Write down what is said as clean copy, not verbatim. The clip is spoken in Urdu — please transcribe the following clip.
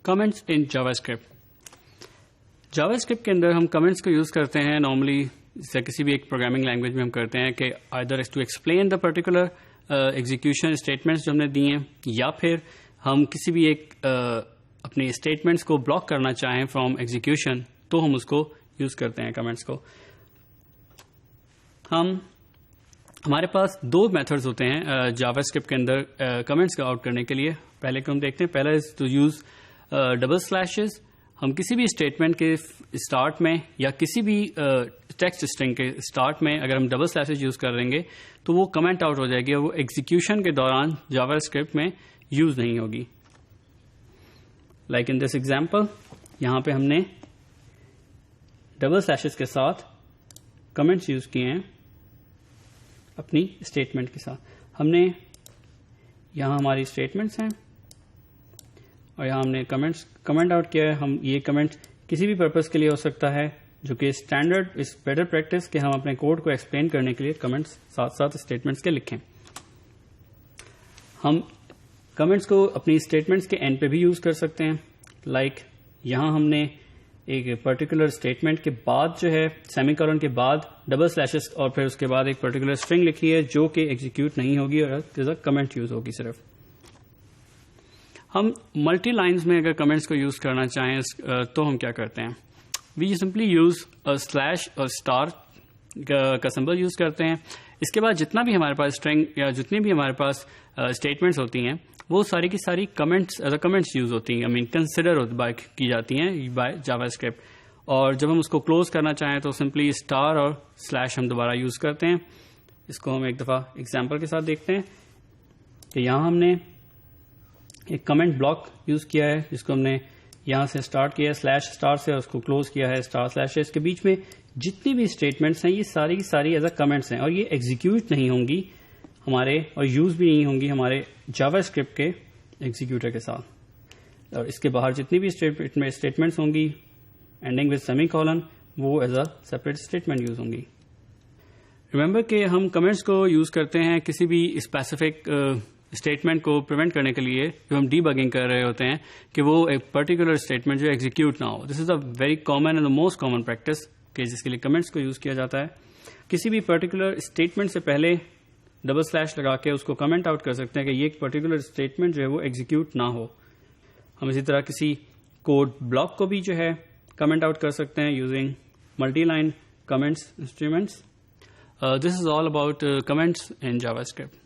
کمنٹس ان جاوا اسکرپٹ. جاوا اسکرپٹ کے اندر ہم کمنٹس کو یوز کرتے ہیں نارملی کسی بھی ایک پروگرامنگ لینگویج میں ہم کرتے ہیں کہ either to explain the particular execution statements جو ہم نے دیے ہیں, یا پھر ہم کسی بھی ایک اپنے اسٹیٹمنٹس کو بلاک کرنا چاہیں فرام ایگزیکیوشن تو ہم اس کو یوز کرتے ہیں کمنٹس کو. ہمارے پاس دو میتھڈز ہوتے ہیں جاوا اسکرپٹ کے اندر کمنٹس کا آؤٹ کرنے کے لیے. پہلے کو ہم دیکھتے ہیں, پہلا از ٹو یوز ڈبل سلیشز. ہم کسی بھی اسٹیٹمنٹ کے اسٹارٹ میں یا کسی بھی ٹیکسٹ اسٹرنگ کے اسٹارٹ میں اگر ہم ڈبل سلیشز یوز کر دیں گے تو وہ کمنٹ آؤٹ ہو جائے گی اور وہ ایگزیکیوشن کے دوران جاوا اسکرپٹ میں یوز نہیں ہوگی. لائک ان دس ایگزامپل, یہاں پہ ہم نے ڈبل سلیشز کے ساتھ کمنٹس یوز کیے ہیں اپنی اسٹیٹمنٹ کے ساتھ. ہم نے یہاں ہماری اسٹیٹمنٹس ہیں اور یہاں ہم نے کمنٹ آؤٹ کیا ہے. ہم یہ کمنٹ کسی بھی پرپز کے لیے ہو سکتا ہے جو کہ اسٹینڈرڈ از بیٹر پریکٹس کہ ہم اپنے کوڈ کو ایکسپلین کرنے کے لیے کمنٹس ساتھ ساتھ اسٹیٹمنٹس کے لکھیں. ہم کمنٹس کو اپنی اسٹیٹمنٹس کے اینڈ پہ بھی یوز کر سکتے ہیں. لائک یہاں ہم نے ایک پرٹیکولر اسٹیٹمنٹ کے بعد جو ہے سیمی کولن کے بعد ڈبل سلیشز اور پھر اس کے بعد ایک پرٹیکولر اسٹرنگ لکھی ہے جو کہ ایگزیکیوٹ نہیں ہوگی اور کمنٹ یوز ہوگی صرف. ہم ملٹی لائنز میں اگر کمنٹس کو یوز کرنا چاہیں تو ہم کیا کرتے ہیں, وی سمپلی یوز سلیش اور اسٹار کا سمبل یوز کرتے ہیں. اس کے بعد جتنا بھی ہمارے پاس اسٹرنگ یا جتنی بھی ہمارے پاس اسٹیٹمنٹس ہوتی ہیں وہ ساری کی ساری comments as a comments use ہوتی ہیں, کنسیڈر کی جاتی ہیں بائی جاوا اسکرپٹ. اور جب ہم اس کو کلوز کرنا چاہیں تو سمپلی اسٹار اور سلیش ہم دوبارہ یوز کرتے ہیں. اس کو ہم ایک دفعہ ایگزامپل کے ساتھ دیکھتے ہیں کہ یہاں ہم نے ایک کمنٹ بلاک یوز کیا ہے جس کو ہم نے یہاں سے اسٹارٹ کیا ہے سلیش اسٹار سے اور اس کو کلوز کیا ہے اسٹار سلیش سے. اس کے بیچ میں جتنی بھی اسٹیٹمنٹس ہیں یہ ساری کی ساری ایز اے کمنٹس ہیں اور یہ ایگزیکیوٹ نہیں ہوں گی ہمارے اور یوز بھی نہیں ہوں گی ہمارے جاوا اسکرپٹ کے ایگزیکیوٹر کے ساتھ. اور اس کے باہر جتنی بھی اسٹیٹمنٹس ہوں گی اینڈنگ وتھ سیمی کولن وہ as a separate statement use ہوں گی. ریمبر کہ ہم کمنٹس کو یوز کرتے ہیں کسی بھی اسپیسیفک اسٹیٹمنٹ کو پریونٹ کرنے کے لیے جو ہم ڈی بگنگ کر رہے ہوتے ہیں کہ وہ ایک پرٹیکولر اسٹیٹمنٹ جو ایگزیکیوٹ نہ ہو. This is a very common and most common practice کہ جس کے لیے کمنٹس کو یوز کیا جاتا ہے. کسی بھی پرٹیکولر اسٹیٹمنٹ سے پہلے ڈبل سلیش لگا کے اس کو کمنٹ آؤٹ کر سکتے ہیں کہ یہ ایک پرٹیکولر اسٹیٹمنٹ جو ہے وہ ایگزیکیوٹ نہ ہو. ہم اسی طرح کسی کوڈ بلاک کو بھی جو ہے کمنٹ آؤٹ کر سکتے ہیں using multi line comments instruments. This is all about comments in Java script.